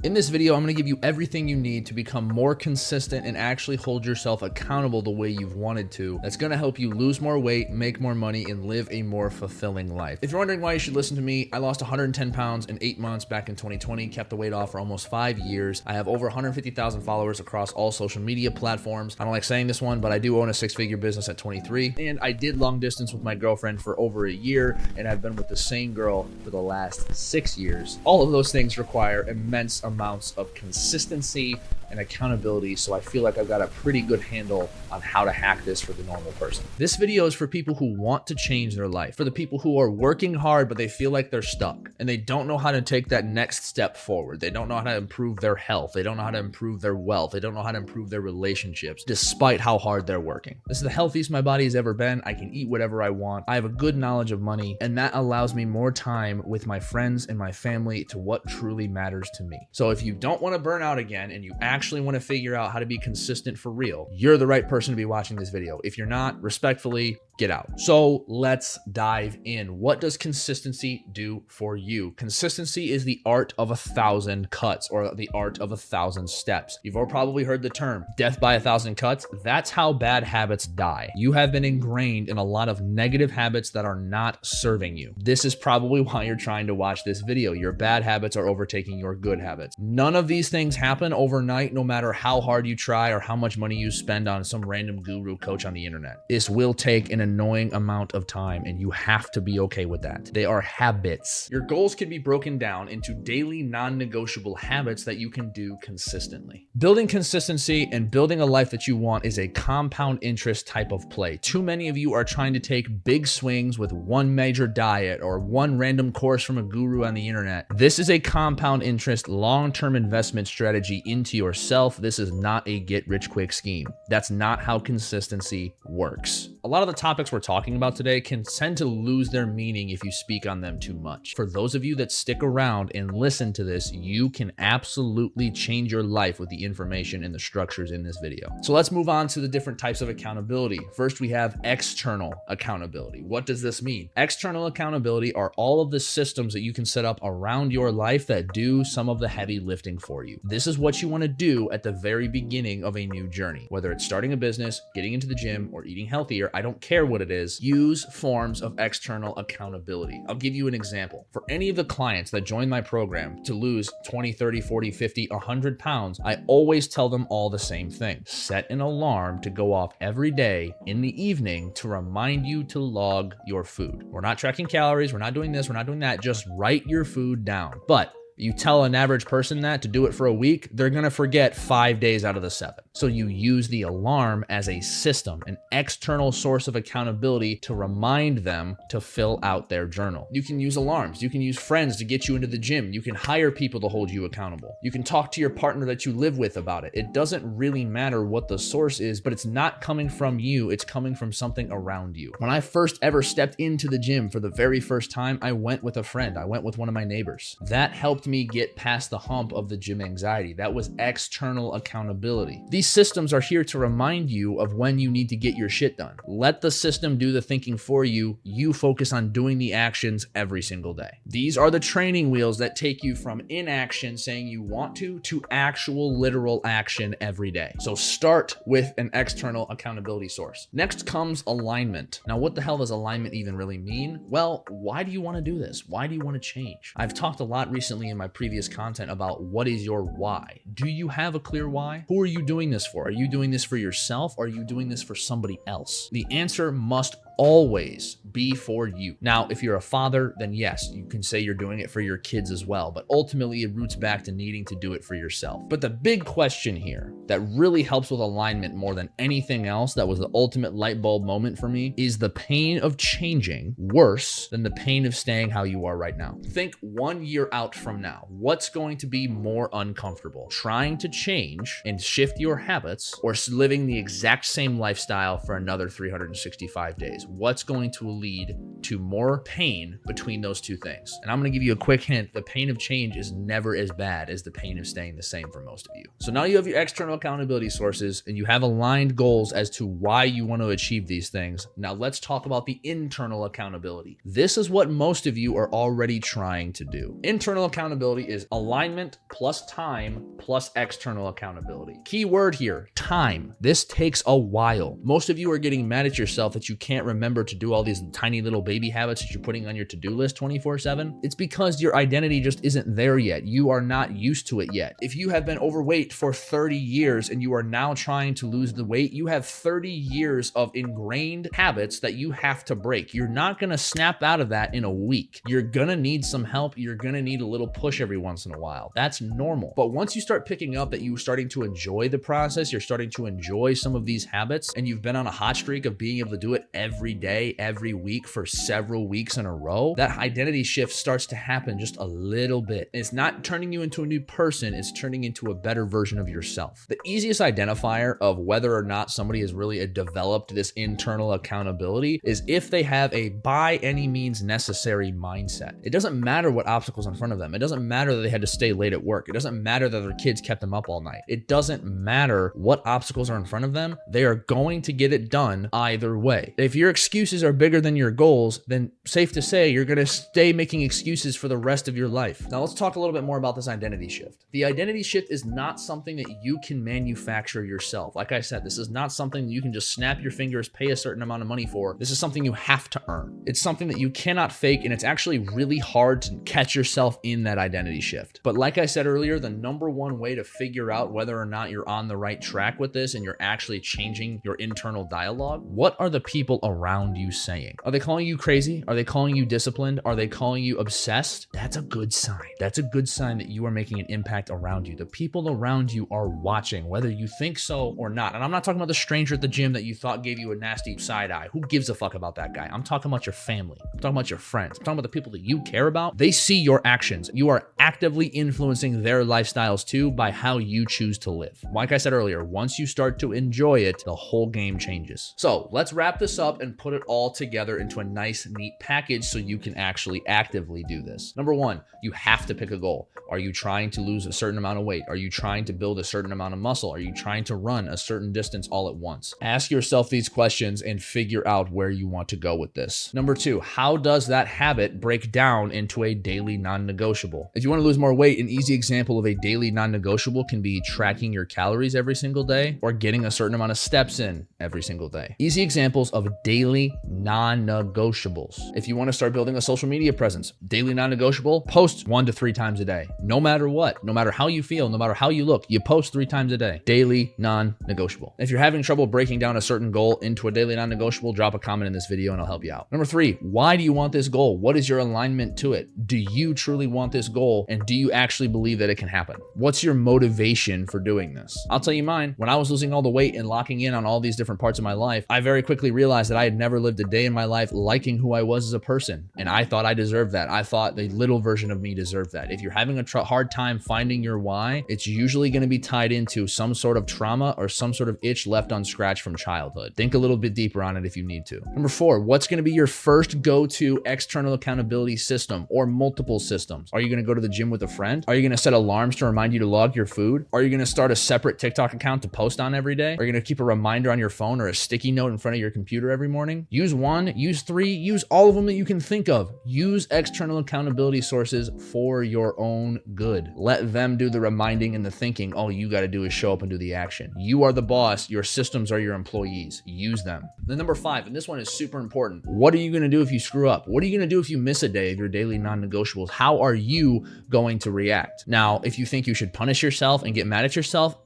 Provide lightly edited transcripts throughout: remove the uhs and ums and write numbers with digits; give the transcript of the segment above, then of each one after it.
In this video, I'm going to give you everything you need to become more consistent and actually hold yourself accountable the way you've wanted to. That's going to help you lose more weight, make more money, and live a more fulfilling life. If you're wondering why you should listen to me, I lost 110 pounds in 8 months back in 2020, kept the weight off for almost 5 years. I have over 150,000 followers across all social media platforms. I don't like saying this one, but I do own a 6-figure business at 23. And I did long distance with my girlfriend for over a year, and I've been with the same girl for the last 6 years. All of those things require immense amounts of consistency and accountability, so I feel like I've got a pretty good handle on how to hack this for the normal person. This video is for people who want to change their life, for the people who are working hard but they feel like they're stuck and they don't know how to take that next step forward. They don't know how to improve their health, they don't know how to improve their wealth, they don't know how to improve their relationships despite how hard they're working. This is the healthiest my body has ever been. I can eat whatever I want. I have a good knowledge of money, and that allows me more time with my friends and my family to what truly matters to me. So if you don't want to burn out again and you actually want to figure out how to be consistent for real, you're the right person to be watching this video. If you're not, respectfully, get out. So let's dive in. What does consistency do for you? Consistency is the art of 1,000 cuts, or the art of 1,000 steps. You've all probably heard the term death by 1,000 cuts. That's how bad habits die. You have been ingrained in a lot of negative habits that are not serving you. This is probably why you're trying to watch this video. Your bad habits are overtaking your good habits. None of these things happen overnight, no matter how hard you try or how much money you spend on some random guru coach on the internet. This will take an annoying amount of time, and you have to be okay with that. They are habits. Your goals can be broken down into daily non-negotiable habits that you can do consistently. Building consistency and building a life that you want is a compound interest type of play. Too many of you are trying to take big swings with one major diet or one random course from a guru on the internet. This is a compound interest long-term investment strategy into yourself. This is not a get-rich-quick scheme. That's not how consistency works. A lot of the topics we're talking about today can tend to lose their meaning if you speak on them too much. For those of you that stick around and listen to this, you can absolutely change your life with the information and the structures in this video. So let's move on to the different types of accountability. First, we have external accountability. What does this mean? External accountability are all of the systems that you can set up around your life that do some of the heavy lifting for you. This is what you want to do at the very beginning of a new journey. Whether it's starting a business, getting into the gym, or eating healthier, I don't care what it is, use forms of external accountability. I'll give you an example. For any of the clients that join my program to lose 20, 30, 40, 50, 100 pounds, I always tell them all the same thing. Set an alarm to go off every day in the evening to remind you to log your food. We're not tracking calories, we're not doing this, we're not doing that, just write your food down. But you tell an average person that to do it for a week, they're gonna forget 5 days out of the 7. So you use the alarm as a system, an external source of accountability to remind them to fill out their journal. You can use alarms, you can use friends to get you into the gym, you can hire people to hold you accountable. You can talk to your partner that you live with about it. It doesn't really matter what the source is, but it's not coming from you, it's coming from something around you. When I first ever stepped into the gym for the very first time, I went with a friend, I went with one of my neighbors. That helped me get past the hump of the gym anxiety. That was external accountability. These systems are here to remind you of when you need to get your shit done. Let the system do the thinking for you. You focus on doing the actions every single day. These are the training wheels that take you from inaction, saying you want to actual literal action every day. So start with an external accountability source. Next comes alignment. Now, what the hell does alignment even really mean? Well, why do you want to do this? Why do you want to change? I've talked a lot recently in my previous content about what is your why. Do you have a clear why? Who are you doing this for? Are you doing this for yourself, or are you doing this for somebody else? The answer must always be for you. Now, if you're a father, then yes, you can say you're doing it for your kids as well, but ultimately it roots back to needing to do it for yourself. But the big question here that really helps with alignment more than anything else, that was the ultimate light bulb moment for me, is the pain of changing worse than the pain of staying how you are right now? Think 1 year out from now. What's going to be more uncomfortable? Trying to change and shift your habits, or living the exact same lifestyle for another 365 days? what's going to lead to more pain between those two things. And I'm going to give you a quick hint. The pain of change is never as bad as the pain of staying the same for most of you. So now you have your external accountability sources and you have aligned goals as to why you want to achieve these things. Now let's talk about the internal accountability. This is what most of you are already trying to do. Internal accountability is alignment plus time plus external accountability. Key word here, time. This takes a while. Most of you are getting mad at yourself that you can't remember to do all these tiny little baby habits that you're putting on your to-do list 24/7. It's because your identity just isn't there yet. You are not used to it yet. If you have been overweight for 30 years and you are now trying to lose the weight, you have 30 years of ingrained habits that you have to break. You're not going to snap out of that in a week. You're going to need some help. You're going to need a little push every once in a while. That's normal. But once you start picking up that you're starting to enjoy the process, you're starting to enjoy some of these habits, and you've been on a hot streak of being able to do it every day, every week for several weeks in a row, that identity shift starts to happen just a little bit. It's not turning you into a new person, it's turning into a better version of yourself. The easiest identifier of whether or not somebody has really developed this internal accountability is if they have a by any means necessary mindset. It doesn't matter what obstacles in front of them. It doesn't matter that they had to stay late at work. It doesn't matter that their kids kept them up all night. It doesn't matter what obstacles are in front of them. They are going to get it done either way. If your excuses are bigger than your goals, then safe to say you're going to stay making excuses for the rest of your life. Now let's talk a little bit more about this identity shift. The identity shift is not something that you can manufacture yourself. Like I said, this is not something that you can just snap your fingers, pay a certain amount of money for. This is something you have to earn. It's something that you cannot fake, and it's actually really hard to catch yourself in that identity shift. But like I said earlier, the number one way to figure out whether or not you're on the right track with this and you're actually changing your internal dialogue, what are the people around you saying? Are they calling you crazy? Are they calling you disciplined? Are they calling you obsessed? That's a good sign. That's a good sign that you are making an impact around you. The people around you are watching, whether you think so or not. And I'm not talking about the stranger at the gym that you thought gave you a nasty side eye. Who gives a fuck about that guy? I'm talking about your family. I'm talking about your friends. I'm talking about the people that you care about. They see your actions. You are actively influencing their lifestyles too by how you choose to live. Like I said earlier, once you start to enjoy it, the whole game changes. So let's wrap this up and put it all together into a nice, neat package so you can actually actively do this. Number one, you have to pick a goal. Are you trying to lose a certain amount of weight? Are you trying to build a certain amount of muscle? Are you trying to run a certain distance all at once? Ask yourself these questions and figure out where you want to go with this. Number two, how does that habit break down into a daily non-negotiable? If you want to lose more weight, an easy example of a daily non-negotiable can be tracking your calories every single day or getting a certain amount of steps in every single day. Easy examples of daily non-negotiables. If you want to start building a social media presence, daily non-negotiable, post 1 to 3 times a day. No matter what, no matter how you feel, no matter how you look, you post 3 times a day. Daily non-negotiable. If you're having trouble breaking down a certain goal into a daily non-negotiable, drop a comment in this video and I'll help you out. Number 3, why do you want this goal? What is your alignment to it? Do you truly want this goal? And do you actually believe that it can happen? What's your motivation for doing this? I'll tell you mine. When I was losing all the weight and locking in on all these different parts of my life, I very quickly realized that I had never lived a day in my life liking who I was as a person. And I thought I deserved that. I thought the little version of me deserved that. If you're having a hard time finding your why, it's usually going to be tied into some sort of trauma or some sort of itch left unscratched from childhood. Think a little bit deeper on it if you need to. Number 4, what's going to be your first go-to external accountability system or multiple systems? Are you going to go to the gym with a friend? Are you going to set alarms to remind you to log your food? Are you going to start a separate TikTok account to post on every day? Are you going to keep a reminder on your phone or a sticky note in front of your computer every morning? Use 1, use 3, use all of them that you can think of. Use external accountability sources for your own good. Let them do the reminding and the thinking. All you got to do is show up and do the action. You are the boss. Your systems are your employees. Use them. Then number 5, and this one is super important. What are you going to do if you screw up? What are you going to do if you miss a day of your daily non-negotiables? How are you going to react? Now, if you think you should punish yourself and get mad at yourself,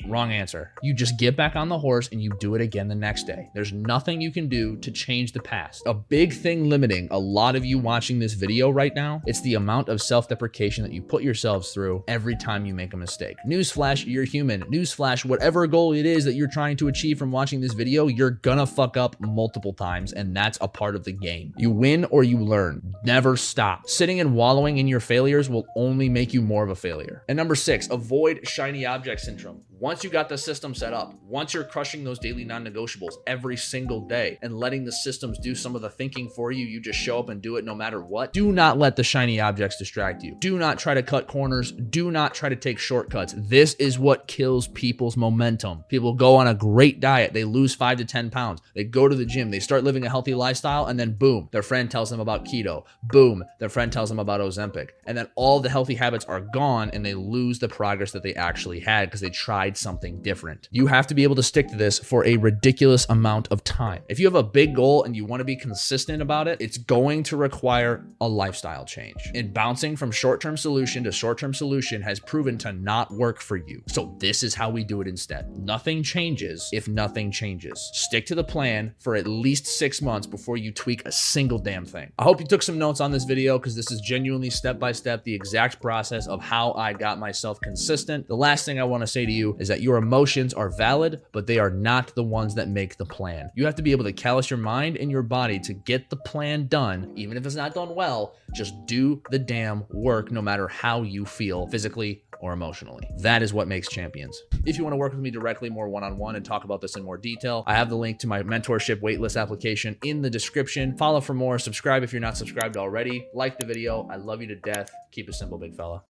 wrong answer. You just get back on the horse and you do it again the next day. There's nothing you can do to change the past. A big thing limiting a lot of you watching this video right now, it's the amount of self-deprecation that you put yourselves through every time you make a mistake. Newsflash, you're human. Newsflash, whatever goal it is that you're trying to achieve from watching this video, you're gonna fuck up multiple times, and that's a part of the game. You win or you learn. Never stop. Sitting and wallowing in your failures will only make you more of a failure. And number 6, avoid shiny object syndrome. Once you got the system set up, once you're crushing those daily non-negotiables every single day and letting the systems do some of the thinking for you, you just show up and do it no matter what. Do not let the shiny objects distract you. Do not try to cut corners. Do not try to take shortcuts. This is what kills people's momentum. People go on a great diet. They lose 5 to 10 pounds. They go to the gym. They start living a healthy lifestyle, and then boom, their friend tells them about keto. Boom, their friend tells them about Ozempic. And then all the healthy habits are gone, and they lose the progress that they actually had because they tried something different. You have to be able to stick to this for a ridiculous amount of time. If you have a big goal and you want to be consistent about it, it's going to require a lifestyle change. And bouncing from short-term solution to short-term solution has proven to not work for you. So this is how we do it instead. Nothing changes if nothing changes. Stick to the plan for at least 6 months before you tweak a single damn thing. I hope you took some notes on this video because this is genuinely step-by-step the exact process of how I got myself consistent. The last thing I want to say to you is that your emotions are valid, but they are not the ones that make the plan. You have to be able to callous your mind and your body to get the plan done. Even if it's not done well, just do the damn work no matter how you feel physically or emotionally. That is what makes champions. If you want to work with me directly, more one-on-one, and talk about this in more detail, I have the link to my mentorship waitlist application in the description. Follow for more, subscribe if you're not subscribed already, like the video. I love you to death. Keep it simple, big fella.